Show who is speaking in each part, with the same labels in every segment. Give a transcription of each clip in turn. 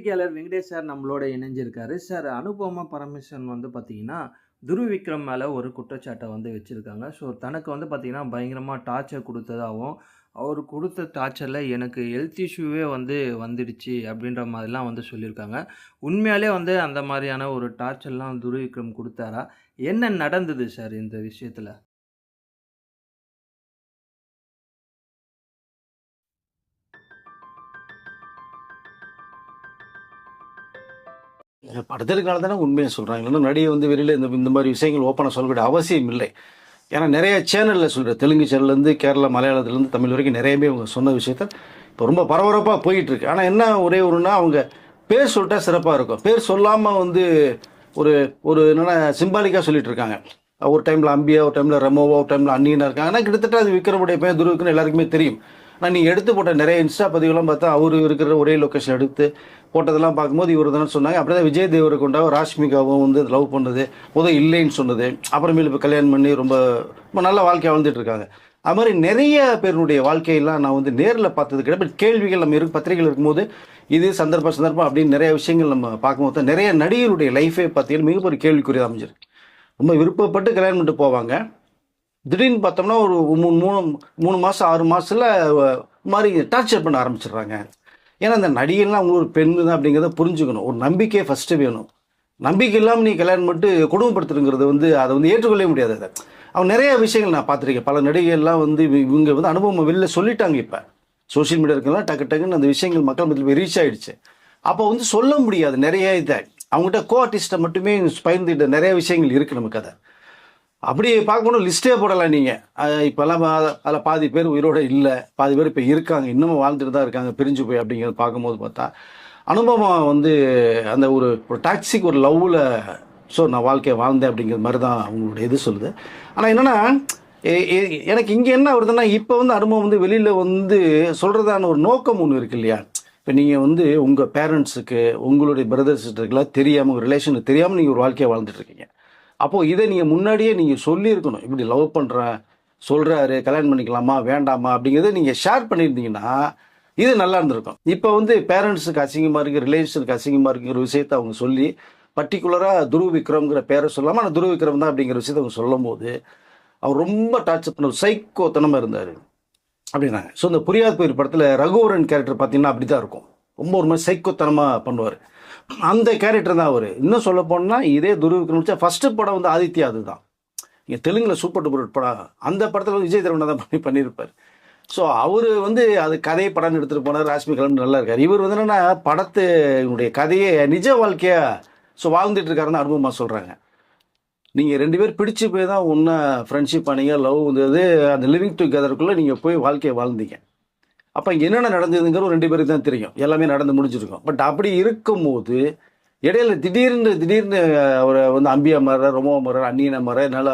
Speaker 1: பத்திரிகையாளர் வெங்கடேஷ் சார் நம்மளோட இணைஞ்சிருக்காரு. சார் அனுபமா பரமேஸ்வரன் வந்து பார்த்தீங்கன்னா, துருவ் விக்ரம் மேல ஒரு குற்றச்சாட்ட வந்து வச்சிருக்காங்க. ஸோ தனக்கு வந்து பார்த்தீங்கன்னா, பயங்கரமா டார்ச்சர் குடுத்ததாவும், அவரு குடுத்த டார்ச்சர்ல எனக்கு ஹெல்த் இஷ்யூவே வந்து வந்துடுச்சு அப்படின்ற மாதிரிலாம் வந்து சொல்லியிருக்காங்க. உண்மையாலே வந்து அந்த மாரியான ஒரு டார்ச்சர்லாம் துருவ் விக்ரம் குடுத்தாரா? என்ன நடந்தது சார் இந்த விஷயத்துல?
Speaker 2: படத்திற்கான தானே உண்மையை சொல்கிறாங்க. இல்லைன்னா நடிகை வந்து வெளியில் இந்த இந்த மாதிரி விஷயங்கள் ஓப்பனாக சொல்லக்கூடிய அவசியம் இல்லை. ஏன்னா நிறைய சேனலில் சொல்கிற தெலுங்கு சேனல்லேருந்து கேரளா மலையாளத்துலேருந்து தமிழ் வரைக்கும் நிறையவே அவங்க சொன்ன விஷயத்த இப்போ ரொம்ப பரபரப்பாக போயிட்டுருக்கு. ஆனால் என்ன ஒரே ஒன்றுனா அவங்க பேர் சொல்லிட்டா சிறப்பாக இருக்கும். பேர் சொல்லாமல் வந்து ஒரு ஒரு என்னென்னா சிம்பாலிக்காக சொல்லிட்டு இருக்காங்க. ஒரு டைமில் அம்பியா, ஒரு டைமில் ரெமோவா, ஒரு டைமில் அன்னியனாக இருக்காங்க. ஆனால் கிட்டத்தட்ட அது விக்ரமுடைய பேர் துருவுக்குன்னு எல்லாருக்குமே தெரியும். ஆனால் நீங்கள் எடுத்து போட்ட நிறைய இன்ஸ்டா பதிவுலாம் பார்த்தா அவர் இருக்கிற ஒரே லொக்கேஷன் எடுத்து போட்டதெல்லாம் பார்க்கும்போது இவர் தானே சொன்னாங்க. அப்படியே தான் விஜய் தேவரக்கொண்டாவும் ராஷ்மிகாவும் வந்து லவ் பண்ணது முதல் இல்லைன்னு சொன்னது, அப்புறமேல் இப்போ கல்யாணம் பண்ணி ரொம்ப ரொம்ப நல்ல வாழ்க்கையை வாழ்ந்துட்டு இருக்காங்க. அது மாதிரி நிறைய பேருடைய வாழ்க்கையெல்லாம் நான் வந்து நேரில் பார்த்தது கிடையாது. பட் கேள்விகள் நம்ம பத்திரிகைகள் இருக்கும்போது இது சந்தர்ப்பம் அப்படின்னு நிறைய விஷயங்கள் நம்ம பார்க்கும்போது நிறைய நடிகருடைய லைஃபே பார்த்தீங்கன்னா மிகப்பெரிய கேள்விக்குரிய அமைஞ்சிருக்கு. ரொம்ப விருப்பப்பட்டு கல்யாணம் பண்ணிட்டு போவாங்க. திடீர்னு பார்த்தோம்னா ஒரு மூணு மாதம் 6 மாதத்தில் மாதிரி டார்ச்சர் பண்ண ஆரம்பிச்சிடுறாங்க. ஏன்னா அந்த நடிகைலாம் அவங்க ஒரு பெண் தான் அப்படிங்கிறத புரிஞ்சுக்கணும். ஒரு நம்பிக்கையை ஃபஸ்ட்டு வேணும். நம்பிக்கை இல்லாமல் நீ கல்யாணம் பண்ணிட்டு கொடுமைப்படுத்துறங்கிறது வந்து அதை வந்து ஏற்றுக்கொள்ளவே முடியாது. அதை அவங்க நிறைய விஷயங்கள் நான் பார்த்துருக்கேன். பல நடிகைகள்லாம் வந்து இவங்க வந்து அனுபவம் வெளில சொல்லிட்டாங்க. இப்போ சோஷியல் மீடியா இருக்கலாம் டக்குன்னு அந்த விஷயங்கள் மக்கள் மத்தியில் ரீச் ஆகிடுச்சு. அப்போ வந்து சொல்ல முடியாது நிறைய இதை. அவங்ககிட்ட கோ ஆர்டிஸ்ட்டை மட்டுமே பகிர்ந்துகிட்ட நிறைய விஷயங்கள் இருக்குது நமக்கு. அதை அப்படி பார்க்கணும் லிஸ்ட்டே போடலாம் நீங்கள். இப்போல்லாம் அதில் பாதி பேர் உயிரோடு இல்லை, பாதி பேர் இப்போ இருக்காங்க, இன்னமும் வாழ்ந்துட்டு தான் இருக்காங்க பிரிஞ்சு போய் அப்படிங்கிறத பார்க்கும்போது பார்த்தா அனுபவம் வந்து அந்த ஒரு டாக்ஸிக் ஒரு லவ்வில் ஸோ நான் வாழ்க்கையை வாழ்ந்தேன் அப்படிங்கிற மாதிரி தான் அவங்களுடைய இது சொல்லுது. ஆனால் என்னென்னா எனக்கு இங்கே என்ன வருதுன்னா இப்போ வந்து அனுபவம் வந்து வெளியில் வந்து சொல்கிறதான ஒரு நோக்கம் ஒன்று இருக்கு இல்லையா. இப்போ நீங்கள் வந்து உங்கள் பேரண்ட்ஸுக்கு உங்களுடைய பிரதர்ஸ் சிஸ்டருக்குலாம் தெரியாமல் உங்கள் ரிலேஷனுக்கு தெரியாமல் நீங்கள் ஒரு வாழ்க்கையை வாழ்ந்துட்டுருக்கீங்க. அப்போது இதை நீங்கள் முன்னாடியே நீங்கள் சொல்லியிருக்கணும். இப்படி லவ் பண்ணுறேன் சொல்கிறாரு, கல்யாணம் பண்ணிக்கலாமா வேண்டாமா அப்படிங்கிறத நீங்கள் ஷேர் பண்ணியிருந்தீங்கன்னா இது நல்லா இருந்திருக்கும். இப்போ வந்து பேரண்ட்ஸுக்கு அசிங்கமாக இருக்குது, ரிலேஷனுக்கு அசிங்கமாக இருக்குங்கிற விஷயத்தை அவங்க சொல்லி பர்டிகுலராக துருவ் விக்ரம்ங்கிற பேரை சொல்லாமல் ஆனால் துருவ் விக்ரம் தான் அப்படிங்கிற விஷயத்தை அவங்க சொல்லும் போது அவர் ரொம்ப டார்ச்சர் பண்ண சைக்கோத்தனமாக இருந்தார் அப்படின்னாங்க. ஸோ இந்த புரியாத போயிரு படத்தில் ரகுவரன் கேரக்டர் பார்த்தீங்கன்னா அப்படி தான் இருக்கும். ரொம்ப ஒரு மாதிரி சைக்கோத்தனமாக பண்ணுவார். அந்த கேரக்டர் தான் அவர். இன்னும் சொல்ல போனால் இதே துருவ் விக்ரம் ஃபஸ்ட்டு படம் வந்து ஆதித்யா அதுதான். இங்கே தெலுங்கில் சூப்பர் டூப்பர் படம், அந்த படத்தில் வந்து விஜய் தேவரக்கொண்டா தான் பண்ணியிருப்பார். ஸோ அவர் வந்து அது கதையை படம் எடுத்துகிட்டு போனார். ராஷ்மி கலந்து நல்லா இருக்கார். இவர் வந்து என்னென்னா படத்தினுடைய கதையை நிஜ வாழ்க்கையாக ஸோ வாழ்ந்துட்டு இருக்காருன்னு அனுபவமாக சொல்கிறாங்க. நீங்கள் 2 பேர் பிடிச்சி போய் தான் ஒன்றா ஃப்ரெண்ட்ஷிப் பண்ணீங்க, லவ் வந்தது, அந்த லிவிங் டுகெதருக்குள்ளே நீங்கள் போய் வாழ்க்கையை வாழ்ந்தீங்க. அப்போ இங்கே என்னென்ன நடந்ததுங்கிற 2 பேருக்கு தான் தெரியும். எல்லாமே நடந்து முடிஞ்சிருக்கும். பட் அப்படி இருக்கும்போது இடையில திடீர்னு அவரை வந்து அம்பியா மாற, ரொமோ மாற, அன்னியனை மாற என்னால்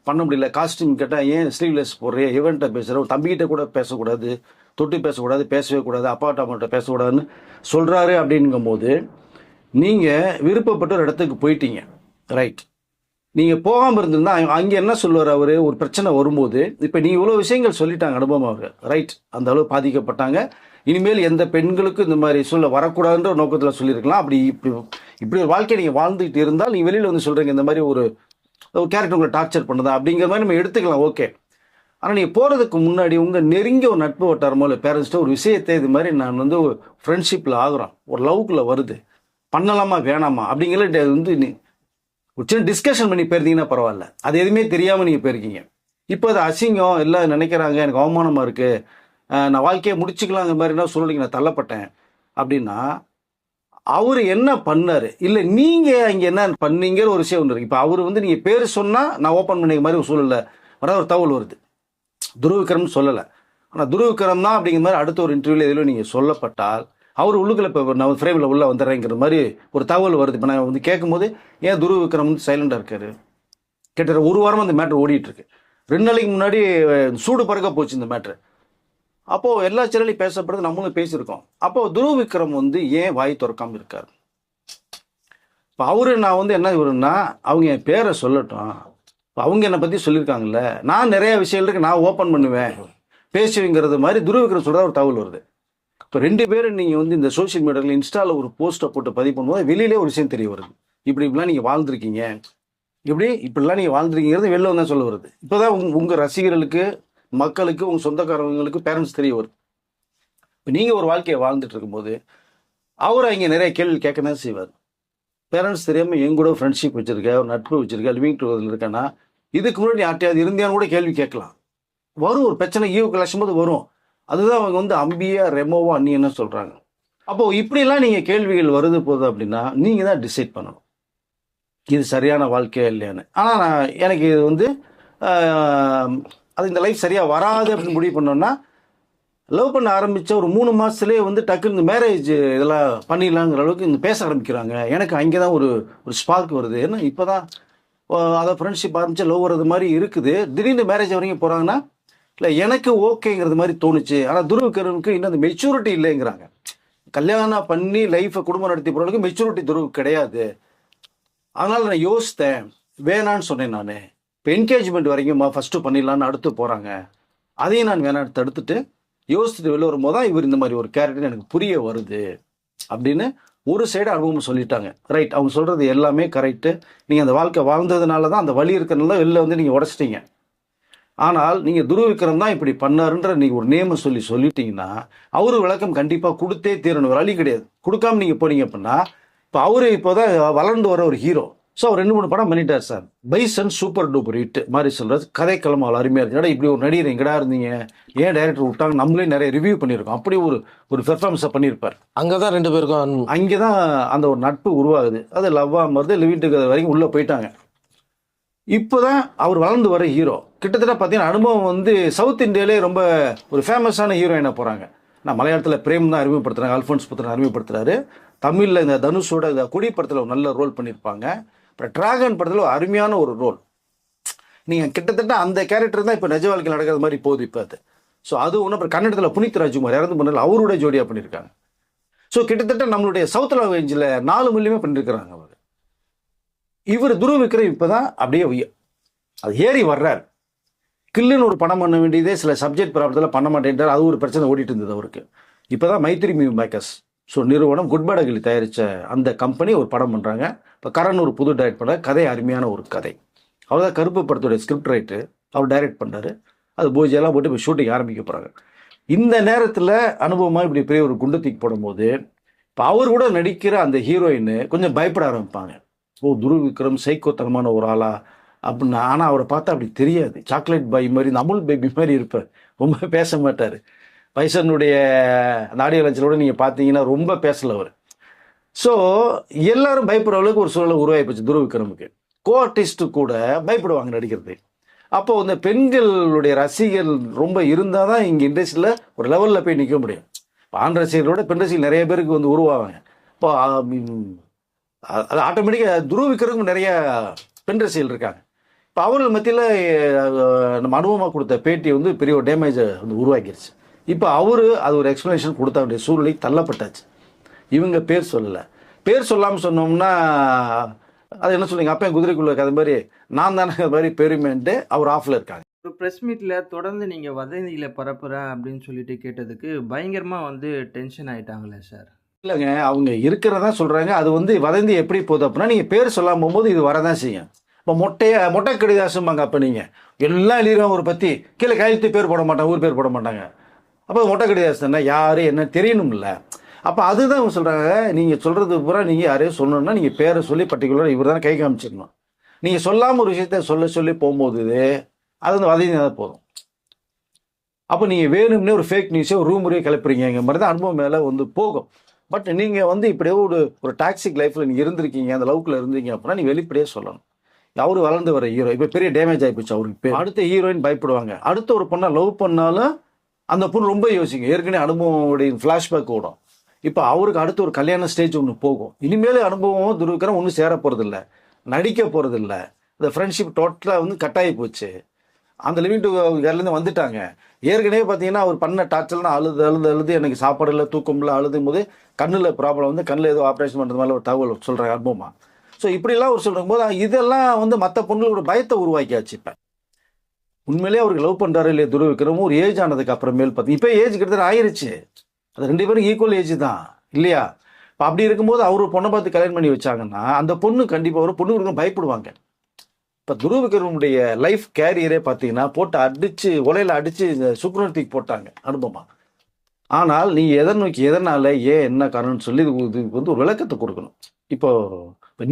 Speaker 2: பண்ண முடியல. காஸ்டியூம் கேட்டால் ஏன் ஸ்லீவ்லெஸ் போடுறே, இவன்ட்ட பேசுகிற, தம்பிக்கிட்ட கூட பேசக்கூடாது, தொட்டு பேசக்கூடாது, பேசவே கூடாது, அப்பாட்ட அம்மாட்ட பேசக்கூடாதுன்னு சொல்கிறாரு. அப்படிங்கும்போது நீங்கள் விருப்பப்பட்ட ஒரு இடத்துக்கு போயிட்டீங்க, ரைட். நீங்கள் போகாமல் இருந்திருந்தா அங்கே என்ன சொல்லுவார் அவர். ஒரு பிரச்சனை வரும்போது இப்போ நீங்கள் இவ்வளோ விஷயங்கள் சொல்லிட்டாங்க அனுபவம் அவர், ரைட். அந்த அளவு பாதிக்கப்பட்டாங்க. இனிமேல் எந்த பெண்களுக்கும் இந்த மாதிரி சொல்ல வரக்கூடாதுன்ற நோக்கத்தில் சொல்லியிருக்கலாம். இப்படி ஒரு வாழ்க்கையை நீங்கள் வாழ்ந்துகிட்டு இருந்தால் நீங்கள் வெளியில் வந்து சொல்கிறீங்க இந்த மாதிரி ஒரு கேரக்டர் உங்களை டார்ச்சர் பண்ணுதா அப்படிங்கிற மாதிரி நம்ம எடுத்துக்கலாம், ஓகே. ஆனால் நீங்கள் போகிறதுக்கு முன்னாடி உங்கள் நெருங்கிய ஒரு நட்பு வட்டாரமோ இல்லை பேரண்ட்ஸ்ட்டோ ஒரு விஷயத்தை இது மாதிரி நான் வந்து ஒரு ஃப்ரெண்ட்ஷிப்பில் ஆகுறோம், ஒரு லவ்க்குள்ளே வருது, பண்ணலாமா வேணாமா அப்படிங்கிற வந்து ஒரு சின்ன டிஸ்கஷன் பண்ணி போயிருந்தீங்கன்னா பரவாயில்ல. அது எதுவுமே தெரியாமல் நீங்கள் போயிருக்கீங்க. இப்போ அது அசிங்கம் எல்லாம் நினைக்கிறாங்க, எனக்கு அவமானமாக இருக்குது, நான் வாழ்க்கையை முடிச்சுக்கலாங்கிற மாதிரினா சொல்லிங்க நான் தள்ளப்பட்டேன் அப்படின்னா அவர் என்ன பண்ணார், இல்லை நீங்கள் அங்கே என்ன பண்ணீங்கிற ஒரு விஷயம் ஒன்று இருக்குது. இப்போ அவர் வந்து நீங்கள் பேர் சொன்னால் நான் ஓப்பன் பண்ணிக்க மாதிரி ஒரு சூழலில் வர ஒரு தகவல் வருது. துருவ் விக்ரம்னு சொல்லலை, ஆனால் துருவ் விக்ரம் தான் அப்படிங்கிற மாதிரி அடுத்த ஒரு இன்டர்வியூவில் எதிலும் நீங்கள் சொல்லப்பட்டால் அவர் உள்ளுக்குள்ள இப்போ நான் ஃப்ரேமில் உள்ளே வந்துடுறேங்கிற மாதிரி ஒரு தகவல் வருது. இப்போ நான் வந்து கேட்கும்போது ஏன் துருவ் விக்ரம் வந்து சைலண்டாக இருக்காரு. கிட்டத்தட்ட ஒரு வாரமாக அந்த மேட்ரு ஓடிட்டுருக்கு. 2 நாளைக்கு முன்னாடி சூடு பறக்க போச்சு இந்த மேட்ரு. அப்போது எல்லா சேனலையும் பேசப்படுறது, நம்மளும் பேசியிருக்கோம். அப்போது துருவ் விக்ரம் வந்து ஏன் வாய் திறக்காமல் இருக்கார். இப்போ அவரு நான் வந்து என்ன வருன்னா அவங்க என் பேரை சொல்லட்டும். இப்போ அவங்க என்னை பற்றி சொல்லியிருக்காங்கல்ல, நான் நிறைய விஷயங்கள் இருக்குது, நான் ஓப்பன் பண்ணுவேன் பேசுவேங்கிறது மாதிரி துருவ் விக்ரம் சொல்கிற ஒரு தகவல் வருது. இப்போ 2 பேரும் நீங்கள் வந்து இந்த சோஷியல் மீடியாவில் இன்ஸ்டாவில் ஒரு போஸ்ட்டை போட்டு பதிவு பண்ணும்போது வெளியிலே ஒரு விஷயம் தெரிய வருது. இப்படிலாம் நீங்கள் வாழ்ந்துருக்கீங்க, இப்படிலாம் நீங்கள் வாழ்ந்துருக்கீங்கிறது வெளில வந்தால் சொல்ல வருது. இப்போ தான் உங்கள் ரசிகர்களுக்கு, மக்களுக்கு, உங்கள் சொந்தக்காரங்களுக்கு, பேரண்ட்ஸ் தெரிய வருது. இப்போ நீங்கள் ஒரு வாழ்க்கையை வாழ்ந்துட்டு இருக்கும்போது அவர் அங்கே நிறைய கேள்வி கேட்க தான் செய்வார். பேரண்ட்ஸ் தெரியாமல் என் கூட ஃப்ரெண்ட்ஷிப் வச்சுருக்க, ஒரு நட்பு வச்சுருக்க, லிவிங் டுகெதர் இருக்கேன்னா இதுக்கு முன்னாடி யார்ட்டையாவது இருந்தியான்னு கூட கேள்வி கேட்கலாம். வரும், ஒரு பிரச்சனை ஈவு கிளச்சும் போது வரும். அதுதான் அவங்க வந்து அம்பியா ரெமோவோ அண்ணின்னு சொல்கிறாங்க. அப்போது இப்படிலாம் நீங்கள் கேள்விகள் வருது போகுது அப்படின்னா நீங்கள் தான் டிசைட் பண்ணணும் இது சரியான வாழ்க்கையா இல்லையான்னு. ஆனால் எனக்கு இது வந்து அது இந்த லைஃப் சரியாக வராது அப்படின்னு முடிவு பண்ணோன்னா லவ் பண்ண ஆரம்பித்த ஒரு 3 மாதத்துலேயே வந்து டக்குன்னு இந்த மேரேஜ் இதெல்லாம் பண்ணிடலாங்கிற அளவுக்கு இந்த பேச ஆரம்பிக்கிறாங்க. எனக்கு அங்கே தான் ஒரு ஸ்பார்க் வருது. ஏன்னா இப்போ தான் அதை ஃப்ரெண்ட்ஷிப் ஆரம்பித்து லவ் வர்றது மாதிரி இருக்குது. திடீர்னு மேரேஜ் வரைக்கும் போகிறாங்கன்னா இல்லை எனக்கு ஓகேங்கிறது மாதிரி தோணுச்சு. ஆனால் துருவுக்கு இன்னும் அந்த மெச்சூரிட்டி இல்லைங்கிறாங்க. கல்யாணம் பண்ணி லைஃப்பை குடும்பம் நடத்தி போகிறவங்களுக்கு மெச்சூரிட்டி துருவு கிடையாது. அதனால் நான் யோசித்தேன், வேணான்னு சொன்னேன். நான் இப்போ என்கேஜ்மெண்ட் வரைக்கும் ஃபஸ்ட்டு பண்ணிடலான்னு அடுத்து போகிறாங்க. அதையும் நான் வேணான்னு தடுத்துட்டு யோசிச்சுட்டு வெளில வரும்போது தான் இவர் இந்த மாதிரி ஒரு கேரக்டர் எனக்கு புரிய வருது அப்படின்னு ஒரு சைடு அனுபவம் சொல்லிட்டாங்க. ரைட், அவங்க சொல்கிறது எல்லாமே கரெக்டு. நீங்கள் அந்த வாழ்க்கை வாழ்ந்ததுனால தான் அந்த வழி இருக்கிறனால வெளில வந்து நீங்கள் உடச்சிட்டீங்க. ஆனால் நீங்கள் துருவிக்ரம் தான் இப்படி பண்ணாருன்ற நீங்கள் ஒரு நேமை சொல்லிட்டீங்கன்னா அவரு விளக்கம் கண்டிப்பாக கொடுத்தே தீரணும். வழி கிடையாது. கொடுக்காம நீங்கள் போனீங்க அப்படின்னா இப்போ அவரு இப்போ தான் வளர்ந்து வர ஒரு ஹீரோ. ஸோ அவர் 2-3 படம் பண்ணிட்டார் sir. Bison super duper hit மாதிரி சொல்கிறது. கதைக்களம் அவ்வளோ அருமையாக இருந்துச்சு. இப்படி ஒரு நடிகர் எங்கடா இருந்தீங்க, ஏன் டைரக்டர் விட்டாங்க, நம்மளே நிறைய ரிவ்யூ பண்ணியிருக்கோம். அப்படி ஒரு பெர்ஃபார்மன்ஸை பண்ணியிருப்பார்.
Speaker 3: அங்கே தான் 2 பேருக்கும்
Speaker 2: அங்கே தான் அந்த ஒரு நட்பு உருவாகுது. அது லவ்வாக மருந்து லிவிங் டுகெதர் வரைக்கும் உள்ளே போயிட்டாங்க. இப்போ தான் அவர் வளர்ந்து வர ஹீரோ. கிட்டத்தட்ட பார்த்தீங்கன்னா அனுபவம் வந்து சவுத் இந்தியாவிலே ரொம்ப ஒரு ஃபேமஸான ஹீரோயினாக போகிறாங்க. நான் மலையாளத்தில் பிரேம் தான் அறிமுகப்படுத்துகிறாங்க, அல்ஃபோன்ஸ் புத்திரன் அறிமுகப்படுத்துகிறாரு. தமிழில் இந்த தனுஷோட இந்த கொடி படத்தில் ஒரு நல்ல ரோல் பண்ணியிருப்பாங்க. அப்புறம் டிராகன் படத்தில் ஒரு அருமையான ஒரு ரோல். நீங்கள் கிட்டத்தட்ட அந்த கேரக்டர் தான் இப்போ நிஜ வாழ்க்கையில் நடக்கிறது மாதிரி போகுது இப்போ அது. ஸோ அது ஒன்று. அப்புறம் கன்னடத்தில் புனித் ராஜ்குமார் இறந்து பண்ணல அவரோட ஜோடியாக பண்ணியிருக்காங்க. ஸோ கிட்டத்தட்ட நம்மளுடைய சவுத் லாங்குவேஜில் 4 மொழியுமே பண்ணியிருக்கிறாங்க அவர். இவர் துருவிக்ரம் இப்போ தான் அப்படியே அது ஏறி வர்றார். கில்லுன்னு ஒரு படம் பண்ண வேண்டியதே சில சப்ஜெக்ட் ப்ராப்ளத்தில் பண்ண மாட்டேன்றார். அது ஒரு பிரச்சனை ஓடிட்டு இருந்தது அவருக்கு. இப்போ தான் மைத்ரி மூவி மேக்கர்ஸ் நிறுவனம் குட் பேட் அகிலி தயாரித்த அந்த கம்பெனி ஒரு படம் பண்ணுறாங்க. இப்போ கரண் ஒரு புது டைரக்ட் பண்ண கதை, அருமையான ஒரு கதை. அவர் தான் கருப்பு படத்துடைய ஸ்கிரிப்ட் ரைட்டு, அவர் டைரக்ட் பண்ணுறாரு. அது பூஜையெல்லாம் போட்டு இப்போ ஷூட்டிங் ஆரம்பிக்க போகிறாங்க. இந்த நேரத்தில் அனுபவமாக இப்படி பெரிய ஒரு குண்டு தூக்கி போடும்போது இப்போ அவர் கூட நடிக்கிற அந்த ஹீரோயின் கொஞ்சம் பயப்பட ஆரம்பிப்பாங்க. துருவிக்ரம் சைக்கோத்தனமான ஒரு ஆளா அப்படின்னு. ஆனால் அவரை பார்த்தா அப்படி தெரியாது. சாக்லேட் பாய் மாதிரி, இந்த அமுல் பேபி மாதிரி இருப்பார். ரொம்ப பேச மாட்டார். பைசனுடைய அந்த ஆடியோ லஞ்சிலோட நீங்கள் பார்த்தீங்கன்னா ரொம்ப பேசல அவர். ஸோ எல்லாரும் பயப்படுற அளவுக்கு ஒரு சூழலை உருவாகி போச்சு துருவிக்ரமுக்கு. கோ ஆர்டிஸ்ட்டு கூட பயப்படுவாங்க நடிக்கிறது. அப்போது இந்த பெண்களுடைய ரசிகர்கள் ரொம்ப இருந்தால் தான் இங்கே இண்டஸ்ட்ரியில் ஒரு லெவலில் போய் நிற்க முடியும். ஆண் ரசிகர்களோட பெண் ரசிகர்கள் நிறைய பேருக்கு வந்து உருவாவாங்க. இப்போ அது ஆட்டோமேட்டிக்காக துருவிக்ரமுக்கு நிறைய பெண் ரசிகர்கள் இருக்காங்க. இப்போ அவர்கள் மத்தியில் நம்ம அனுபவமாக கொடுத்த பேட்டி வந்து பெரிய ஒரு டேமேஜை வந்து உருவாக்கிடுச்சு. இப்போ அது ஒரு எக்ஸ்ப்ளனேஷன் கொடுத்த வேண்டிய சூழ்நிலை தள்ளப்பட்டாச்சு. இவங்க பேர் சொல்லலை. பேர் சொல்லாமல் சொன்னோம்னா அது என்ன சொல்லுங்க, அப்போ குதிரைக்குள்ள அது மாதிரி நான் தானே அது மாதிரி பெருமைன்ட்டு அவர் ஆஃபில் இருக்காங்க.
Speaker 1: ஒரு ப்ரெஸ் மீட்டில் தொடர்ந்து நீங்கள் வதந்திகளை பரப்புகிறேன் அப்படின்னு சொல்லிட்டு கேட்டதுக்கு பயங்கரமாக வந்து டென்ஷன் ஆகிட்டாங்களே சார்.
Speaker 2: இல்லைங்க, அவங்க இருக்கிறதா சொல்கிறாங்க. அது வந்து வதந்தி எப்படி போகுது அப்படின்னா நீங்கள் பேர் சொல்லாமல் போகும்போது இது வரதான் செய்யும். இப்போ மொட்டை கடிதாசும்பாங்க. அப்போ நீங்கள் எல்லாம் எழுதிடுவோம் ஒரு பற்றி, கீழே கையெழுத்து பேர் போட மாட்டாங்க, ஊர் பேர் போட மாட்டாங்க. அப்போ மொட்டை கடிதாசு தானே, யார் என்ன தெரியணும்ல. அப்போ அதுதான் அவங்க சொல்கிறாங்க. நீங்கள் சொல்கிறது பூரா நீங்கள் யாரையும் சொல்லணும்னா நீங்கள் பேரை சொல்லி பர்டிகுலராக இவர் தான் கை காமிச்சிடணும். நீங்கள் சொல்லாமல் ஒரு விஷயத்த சொல்லி போகும்போது அது வந்து வதந்தி தான் போதும். அப்போ நீங்கள் வேணும்னே ஒரு ஃபேக் நியூஸே ஒரு ரூமுறையே கிளப்புறீங்க மாதிரி தான் அனுபவம் மேலே வந்து போகும். பட் நீங்கள் வந்து இப்படியே ஒரு டாக்ஸிக் லைஃப்பில் நீங்கள் இருந்திருக்கீங்க, அந்த லவ்க்குள்ள இருந்தீங்க அப்படின்னா நீங்கள் வெளிப்படையே சொல்லணும். அவரு வளர்ந்து வர ஹீரோ இப்போ பெரிய டேமேஜ் ஆகிப்போச்சு அவருக்கு. அடுத்த ஹீரோயின் பயப்படுவாங்க. அடுத்த ஒரு பொண்ணை லவ் பண்ணாலும் அந்த பொண்ணு ரொம்ப யோசிங்க. ஏற்கனவே அனுபவம் ஃப்ளாஷ்பேக் ஓடும். இப்போ அவருக்கு அடுத்து ஒரு கல்யாண ஸ்டேஜ் ஒன்று போகும். இனிமேல் அனுபவம் துருவிக்ரம் ஒன்றும் சேர போகிறதில்ல, நடிக்க போகிறதில்ல. இந்த ஃப்ரெண்ட்ஷிப் டோட்டலாக வந்து கட்டாயி போச்சு. அந்த லிவிங் டுகெதர்லேருந்து வந்துட்டாங்க. ஏற்கனவே பார்த்தீங்கன்னா அவர் பண்ண டார்ச்சர்லாம் அழுது எனக்கு சாப்பாடு இல்லை, தூக்கம் இல்லை, அழுதும் போது கண்ணில் ப்ராப்ளம் வந்து கண்ணில் ஏதோ ஆப்ரேஷன் பண்ணுறது மாதிரி ஒரு தகவல் சொல்கிறாங்க அனுபவமாக. ஸோ இப்படிலாம் ஒரு சொல்லும் போது இதெல்லாம் வந்து மற்ற பொண்ணுகளோட பயத்தை உருவாக்கியாச்சு. இப்போ உண்மையிலேயே அவருக்கு லவ் பண்ணுறாரு இல்லையா துருவிக்ரமும் ஒரு ஏஜ் ஆனதுக்கு அப்புறமேல் பார்த்தீங்க. இப்போ ஏஜ் கிட்டத்தட்ட ஆயிருச்சு. அது 2 பேரும் ஈக்குவல் ஏஜ் தான் இல்லையா? இப்போ அப்படி இருக்கும்போது அவர் பொண்ணை பார்த்து கல்யாணம் பண்ணி வச்சாங்கன்னா அந்த பொண்ணு கண்டிப்பாக ஒரு பொண்ணு கொடுக்க பயப்படுவாங்க. இப்போ துருவ விக்ரமுடைய லைஃப் கேரியரே பார்த்தீங்கன்னா போட்டு அடித்து உலையில் அடித்து இந்த சுக்ரத்துக்கு போட்டாங்க அனுபவமாக. ஆனால் நீங்கள் எதை நோக்கி எதனால் ஏன் என்ன காரணம்னு சொல்லி இதுக்கு வந்து ஒரு விளக்கத்தை கொடுக்கணும். இப்போ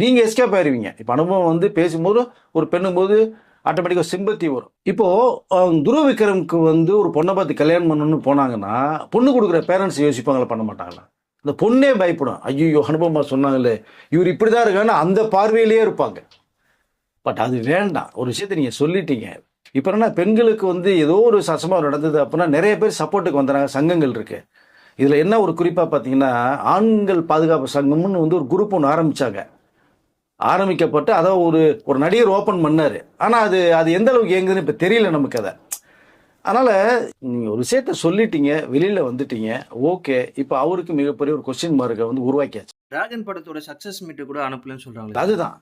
Speaker 2: நீங்கள் எஸ்கேப் ஆயிருவீங்க. இப்போ அனுபவம் வந்து பேசும்போது ஒரு பெண்ணும்போது ஆட்டோமேட்டிக்காக சிம்பத்தி வரும். இப்போது துருவ விக்ரமுக்கு வந்து ஒரு பொண்ணை பார்த்து கல்யாணம் பண்ணணும்னு போனாங்கன்னா பொண்ணு கொடுக்குற பேரண்ட்ஸ் யோசிப்பாங்களா பண்ண மாட்டாங்களா? இந்த பொண்ணே பயப்படும். ஐயோ அனுபவமாக சொன்னாங்களே இவர் இப்படி தான் இருக்கான்னு அந்த பார்வையிலேயே இருப்பாங்க. பட் அது வேண்டாம். ஒரு விஷயத்தை நீங்கள் சொல்லிட்டீங்க. இப்போ என்ன பெண்களுக்கு வந்து ஏதோ ஒரு சம்பவம் நடந்தது அப்படின்னா நிறைய பேர் சப்போர்ட்டுக்கு வந்துடுறாங்க. சங்கங்கள் இருக்கு. இதில் என்ன ஒரு குறிப்பாக பார்த்தீங்கன்னா ஆண்கள் பாதுகாப்பு சங்கம்னு வந்து ஒரு குரூப் ஒன்று ஆரம்பிக்கப்பட்டு அதை ஒரு நடிகர் ஓப்பன் பண்ணார். ஆனால் அது எந்த அளவுக்கு இயங்குதுன்னு இப்போ தெரியல நமக்கு அதை. அதனால் நீங்கள் ஒரு விஷயத்த சொல்லிட்டீங்க, வெளியில் வந்துட்டீங்க, ஓகே. இப்போ அவருக்கு மிகப்பெரிய ஒரு கொஸ்டின் மார்க்கை வந்து உருவாக்கியாச்சு.
Speaker 1: டிராகன் படத்தோட சக்ஸஸ் மீட்டு கூட அனுப்பலன்னு சொல்கிறாங்க.
Speaker 2: அதுதான்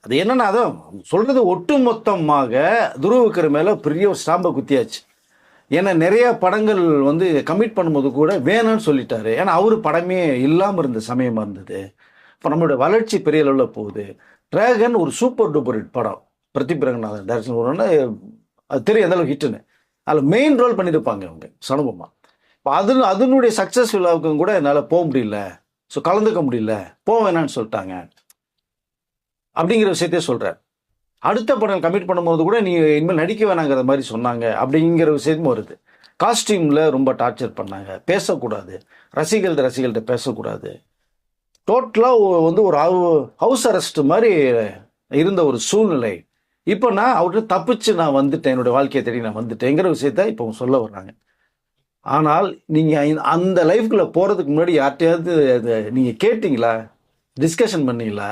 Speaker 2: அது என்னன்னா அதான் சொல்கிறது ஒட்டு மொத்தமாக துருவ விக்ரம் மேலே பெரிய ஒரு ஸ்டாம்பை குத்தியாச்சு. ஏன்னா நிறைய படங்கள் வந்து கமிட் பண்ணும்போது கூட வேணும்னு சொல்லிட்டாரு. ஏன்னா அவர் படமே இல்லாமல் இருந்த சமயமாக இருந்தது. இப்போ நம்மளுடைய வளர்ச்சி பெரிய அளவில் போகுது. டிராகன் ஒரு சூப்பர் டூப்பர் ஹிட் படம். பிரதீப் ரங்கநாதன் டைரக்ஷன் வரும்னா அது தெரியும் எந்த அளவுக்கு ஹிட்டுன்னு. அதில் மெயின் ரோல் பண்ணியிருப்பாங்க அவங்க சனுபமாக. இப்போ அதனுடைய சக்ஸஸ் விழாவுக்கு கூட என்னால் போக முடியல, ஸோ கலந்துக்க முடியல, போக வேணான்னு சொல்லிட்டாங்க அப்படிங்கிற விஷயத்தையே சொல்கிறார். அடுத்த படம் கமிட் பண்ணும்போது கூட நீ இனிமேல் நடிக்க வேணாங்கிற மாதிரி சொன்னாங்க அப்படிங்கிற விஷயமும் வருது. காஸ்டியூமில் ரொம்ப டார்ச்சர் பண்ணாங்க, பேசக்கூடாது, ரசிகர்கள்ட்ட பேசக்கூடாது. டோட்டலாக வந்து ஒரு ஹவுஸ் அரெஸ்ட் மாதிரி இருந்த ஒரு சூழ்நிலை. இப்போ நான் அவர்கிட்ட தப்பிச்சு நான் வந்துட்டேன், என்னுடைய வாழ்க்கையை தேடி நான் வந்துட்டேங்கிற விஷயத்த இப்போ சொல்ல வர்றாங்க. ஆனால் நீங்கள் அந்த லைஃப்குள்ளே போகிறதுக்கு முன்னாடி யார்கிட்டையாவது நீங்கள் கேட்டிங்களா, டிஸ்கஷன் பண்ணீங்களா?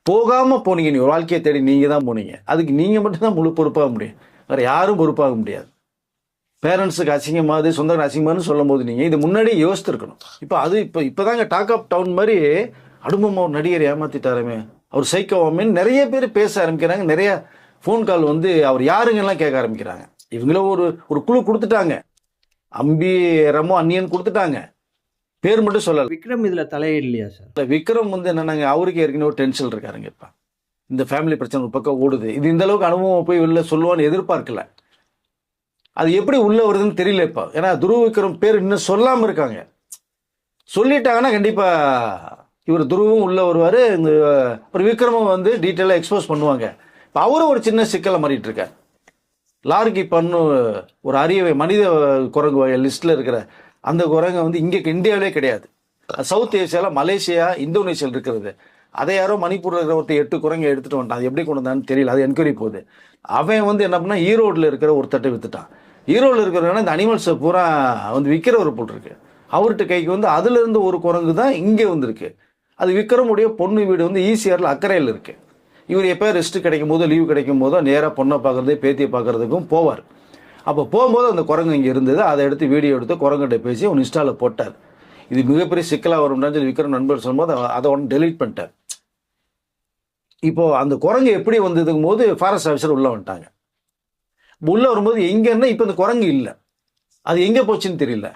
Speaker 2: போகாமல் போனீங்க. நீ ஒரு வாழ்க்கையை தேடி நீங்கள் தான் போனீங்க. அதுக்கு நீங்கள் மட்டும்தான் முழு பொறுப்பாக முடியும், வேறு யாரும் பொறுப்பாக முடியாது. பேரண்ட்ஸுக்கு அசிங்கமாவது சொந்தக்கார அசிங்கமானு சொல்லும் போது நீங்கள் இது முன்னாடியே யோசித்துருக்கணும். இப்போ தாங்க டாக் ஆஃப் டவுன் மாதிரி அனுபவமாக ஒரு நடிகர் ஏமாற்றிட்டாருமே, அவர் சைக்கோவாமேன்னு நிறைய பேர் பேச ஆரம்பிக்கிறாங்க. நிறைய ஃபோன் கால் வந்து அவர் யாருங்கெல்லாம் கேட்க ஆரம்பிக்கிறாங்க. இவங்கள ஒரு குழு கொடுத்துட்டாங்க, அம்பி ரமோ அன்னியன் கொடுத்துட்டாங்க, பேர் மட்டும் சொல்லலை.
Speaker 1: விக்ரம் இதில் தலையிடலையா சார்? இல்லை,
Speaker 2: விக்ரம் வந்து என்னன்னாங்க அவருக்கு ஏற்கனவே ஒரு டென்ஷன் இருக்காருங்க. இப்போ இந்த ஃபேமிலி பிரச்சனை ஒரு பக்கம் ஓடுது. இது இந்த அளவுக்கு அனுபவம் போய் வெளில சொல்லுவான்னு எதிர்பார்க்கல. அது எப்படி உள்ளே வருதுன்னு தெரியல இப்போ. ஏன்னா துருவ விக்ரம் பேர் இன்னும் சொல்லாமல் இருக்காங்க. சொல்லிட்டாங்கன்னா கண்டிப்பாக இவர் துருவும் உள்ளே வருவார். இந்த ஒரு விக்ரமும் வந்து டீட்டெயிலாக எக்ஸ்போஸ் பண்ணுவாங்க. இப்போ அவரும் ஒரு சின்ன சிக்கலை மாறிட்டு இருக்கார். லார்கி பண்ணு ஒரு அரிய மனித குரங்கு லிஸ்ட்டில் இருக்கிற அந்த குரங்கை வந்து இங்கே இந்தியாவிலே கிடையாது. சவுத் ஏஷியாவில் மலேசியா இந்தோனேஷியாவில் இருக்கிறது. அதை யாரோ மணிப்பூரில் இருக்கிற ஒருத்தர் 8 குரங்கை எடுத்துகிட்டு வந்துட்டான். அது எப்படி கொண்டு வந்தான்னு தெரியல, அது என்கொயரி போகுது. அவன் வந்து என்ன பண்ணால் ஈரோடில் இருக்கிற ஒரு தட்டை விற்றுட்டான். ஈரோடில் இருக்கிறவனா இந்த அனிமல்ஸை பூரா வந்து விற்கிறவர் போல் இருக்கு. அவர்கிட்ட கைக்கு வந்து அதுலேருந்து ஒரு குரங்கு தான் இங்கே வந்துருக்கு. அது விக்ரமுடைய பொண்ணு வீடு வந்து ஈசிஆரில் அக்கறையில் இருக்குது. இவர் எப்போ ரெஸ்ட்டு கிடைக்கும் போதோ லீவு கிடைக்கும் போதோ நேராக பொண்ணை பார்க்குறது பேத்தியை பார்க்குறதுக்கும் போவார். அப்போ போகும்போது அந்த குரங்கு இங்கே இருந்தது. அதை எடுத்து வீடியோ எடுத்து குரங்கிட்ட பேசி அவன் இன்ஸ்டாவில் போட்டார். இது மிகப்பெரிய சிக்கலாக வரும்னு சொல்லி விக்ரம் நண்பர் சொல்லும்போது அதை ஒன்று டெலீட் பண்ணிட்டார். இப்போது அந்த குரங்கு எப்படி வந்ததுக்கும் போது ஃபாரஸ்ட் ஆஃபீஸர் உள்ளே வந்துட்டாங்க. உள்ளே வரும்போது எங்கன்னா இப்போ அந்த குரங்கு இல்லை, அது எங்கே போச்சுன்னு தெரியல.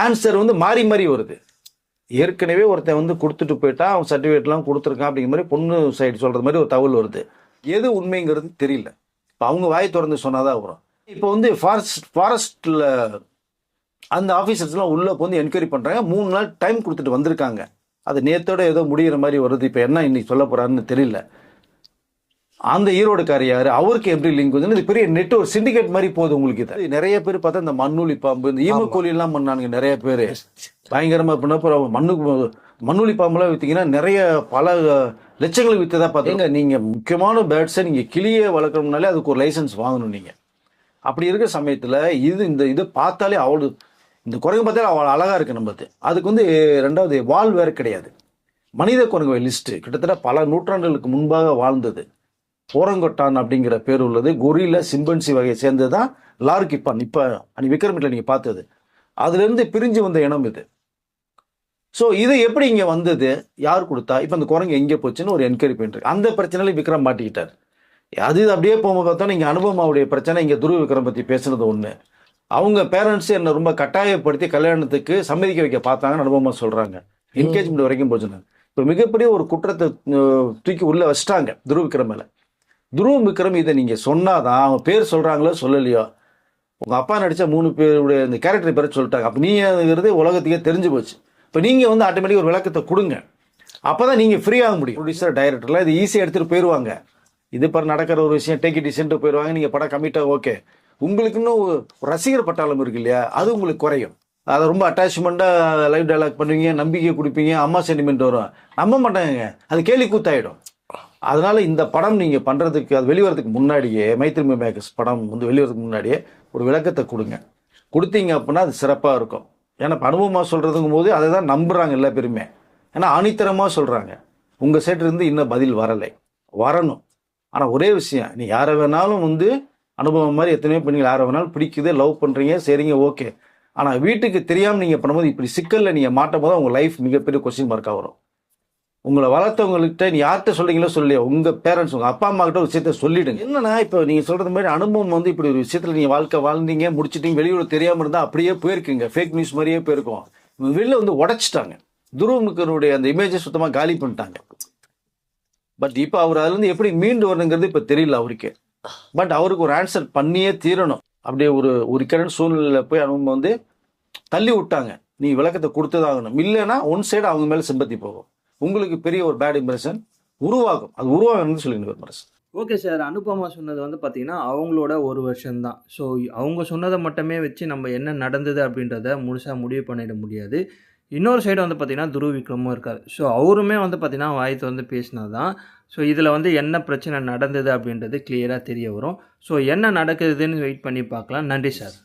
Speaker 2: ஆன்சர் வந்து மாறி மாறி வருது. ஏற்கனவே ஒருத்தன் வந்து கொடுத்துட்டு போயிட்டா அவன் சர்டிஃபிகேட்லாம் கொடுத்துருக்கான் அப்படிங்கிற மாதிரி பொண்ணு சைடு சொல்கிறது மாதிரி ஒரு தகவல் வருது. எது உண்மைங்கிறது தெரியல. இப்போ அவங்க வாய் திறந்து சொன்னாதான் வரும். இப்போ வந்து ஃபாரஸ்ட்டில் அந்த ஆஃபீஸர்ஸ்லாம் உள்ளே வந்து என்கொயரி பண்ணுறாங்க. 3 நாள் டைம் கொடுத்துட்டு வந்திருக்காங்க. அது நேற்றோட ஏதோ முடிகிற மாதிரி வருது. இப்போ என்ன இன்னைக்கு சொல்ல போகிறாருன்னு தெரியல. அந்த ஈரோடுக்கார் யார், அவருக்கு எப்படி லிங்க் வந்து இது பெரிய நெட் ஒரு சிண்டிகேட் மாதிரி போகுது. உங்களுக்கு இது நிறைய பேர் பார்த்தா இந்த மண்ணுளி பாம்பு இந்த ஈமக்கோழிலாம் பண்ணானுங்க நிறைய பேர் பயங்கரமாக. பண்ணப்போ மண்ணுளி பாம்புலாம் விற்றீங்கன்னா நிறைய பல லட்சங்களுக்கு விற்றதா பார்த்தீங்க. நீங்கள் முக்கியமான பேர்ட்ஸை நீங்கள் கிளியை வளர்க்கணும்னாலே அதுக்கு ஒரு லைசன்ஸ் வாங்கணும் நீங்கள். அப்படி இருக்கிற சமயத்தில் இது பார்த்தாலே அவ்வளோ இந்த குரங்கு பார்த்தாலே அவ்வளோ அழகாக இருக்குது நம்மளுக்கு. அதுக்கு வந்து ரெண்டாவது வால் வேறு கிடையாது. மனித குரங்கு லிஸ்ட்டு கிட்டத்தட்ட பல நூற்றாண்டுகளுக்கு முன்பாக வாழ்ந்தது. ஓரங்கொட்டான் அப்படிங்கிற பேர் உள்ளது. கொரில்லா சிம்பன்சி வகையை சேர்ந்தது தான் லார்கிப்பான். இப்போ விக்ரமில் நீங்கள் பார்த்தது அதுலேருந்து பிரிஞ்சு வந்த இனம் இது. ஸோ இது எப்படி இங்கே வந்தது, யார் கொடுத்தா, இப்போ அந்த குரங்கு எங்கே போச்சுன்னு ஒரு என்கொயரி பண்ணிட்டு அந்த பிரச்சனையில் விக்ரம் மாட்டிக்கிட்டார். அது அப்படியே போகும்போது பார்த்தோன்னா இங்கே அனுபவமாவுடைய பிரச்சனை. இங்கே துருவ விக்ரம் பற்றி பேசுனது ஒன்று, அவங்க பேரண்ட்ஸ் என்னை ரொம்ப கட்டாயப்படுத்தி கல்யாணத்துக்கு சம்மதிக்க வைக்க பார்த்தாங்கன்னு அனுபவமாக சொல்கிறாங்க. என்கேஜ்மெண்ட் வரைக்கும் போச்சுனாங்க. இப்போ மிகப்பெரிய ஒரு குற்றத்தை தூக்கி உள்ளே வச்சிட்டாங்க துருவ் விக்ரம் மேலே. துருவ் விக்ரம் இதை நீங்கள் சொன்னாதான் அவங்க பேர் சொல்கிறாங்களோ சொல்லலையோ, உங்கள் அப்பா நடித்த 3 பேருடைய இந்த கேரக்டர் பேரை சொல்லிட்டாங்க. அப்போ நீங்கிறது உலகத்துக்கே தெரிஞ்சு போச்சு. இப்போ நீங்கள் வந்து ஆட்டோமேட்டிக் ஒரு விளக்கத்தை கொடுங்க. அப்போ தான் நீங்கள் ஃப்ரீ ஆக முடியும். ப்ரொடியூசர் டைரக்டர்லாம் இது ஈஸியாக எடுத்துகிட்டு போயிடுவாங்க. இது இப்போ நடக்கிற ஒரு விஷயம் டேக் இட் சென்ட்டு போயிடுவாங்க. நீங்கள் படம் கம்மிட்டாக ஓகே. உங்களுக்கு ஒரு ரசிகர் பட்டாளம் இருக்கு இல்லையா, அது உங்களுக்கு குறையும். அதை ரொம்ப அட்டாச்மெண்ட்டாக லைவ் டைலாக் பண்ணுவீங்க, நம்பிக்கை கொடுப்பீங்க, அம்மா சென்டிமெண்ட் வரும். நம்ப மாட்டாங்க, அது கேலி கூத்தாயிடும். அதனால இந்த படம் நீங்கள் பண்ணுறதுக்கு அது வெளிவரதுக்கு முன்னாடியே, மைத்ரி மேக்கர்ஸ் படம் வந்து வெளிவரதுக்கு முன்னாடியே ஒரு விளக்கத்தை கொடுங்க. கொடுத்தீங்க அப்படின்னா அது சிறப்பாக இருக்கும். ஏன்னா அனுபவமாக சொல்கிறதுங்கும் போது அதை தான் நம்புகிறாங்க எல்லா பேருமே. ஏன்னா ஆணித்தரமாக சொல்கிறாங்க. உங்கள் சைட்லேருந்து இன்னும் பதில் வரணும். ஆனால் ஒரே விஷயம், நீ யாரை வேணாலும் வந்து அனுபவம் மாதிரி எத்தனையோ பெண்கள் யாரை வேணாலும் பிடிக்குது, லவ் பண்ணுறீங்க, சரிங்க, ஓகே. ஆனால் வீட்டுக்கு தெரியாமல் நீங்கள் பண்ணும்போது இப்படி சிக்கலில் நீங்கள் மாட்டும் போது உங்கள் லைஃப் மிகப்பெரிய கொஸ்டின் மார்க்காக வரும். உங்களை வளர்த்தவங்கள்கிட்ட நீ யார்கிட்ட சொல்றீங்களோ சொல்லியோ, உங்கள் பேரண்ட்ஸ் உங்கள் அப்பா அம்மா கிட்ட ஒரு விஷயத்த சொல்லிடுங்க. என்னன்னா இப்போ நீங்கள் சொல்கிறது மாதிரி அனுபவம் வந்து இப்படி ஒரு விஷயத்தில் நீங்கள் வாழ்க்கை வாழ்ந்தீங்க, முடிச்சிட்டீங்க, வெளியூர் தெரியாமல் இருந்தால் அப்படியே போயிருக்கீங்க, ஃபேக் நியூஸ் மாதிரியே போயிருக்கோம். வெளில வந்து உடைச்சிட்டாங்க. துருவமுக்கனுடைய அந்த இமேஜை சுத்தமாக காலி பண்ணிட்டாங்க. பட் இப்போ அவர் அதுலேருந்து எப்படி மீண்டு வரணுங்கிறது இப்போ தெரியல அவருக்கு. பட் அவருக்கு ஒரு ஆன்சர் பண்ணியே தீரணும். அப்படியே ஒரு கரண்ட் சூழ்நிலையில் போய் அவங்க வந்து தள்ளி விட்டாங்க. நீ விளக்கத்தை கொடுத்ததாகணும். இல்லைன்னா ஒன் சைடு அவங்க மேலே சிம்பத்தி போகும். உங்களுக்கு பெரிய ஒரு பேட் இம்ப்ரெஷன் உருவாகும். அது உருவாகணும்னு சொல்லிங்க இம்ப்ரெஷன்.
Speaker 1: Okay sir. அனுபமா சொன்னது வந்து பார்த்தீங்கன்னா, அவங்களோட ஒரு வெர்ஷன் தான். ஸோ அவங்க சொன்னதை மட்டுமே வச்சு நம்ம என்ன நடந்தது அப்படின்றத முழுசா முடிவு பண்ணிட முடியாது. இன்னொரு சைடு வந்து பார்த்தீங்கன்னா, துருவ் விக்ரமும் இருக்கார். ஸோ அவருமே வந்து பார்த்தீங்கன்னா, வாய் தொறந்து பேசினது தான். ஸோ இதில் வந்து என்ன பிரச்சனை நடந்தது அப்படின்றது கிளியராக தெரிய வரும். ஸோ என்ன நடக்குதுன்னு வெயிட் பண்ணி பார்க்கலாம். நன்றி சார்.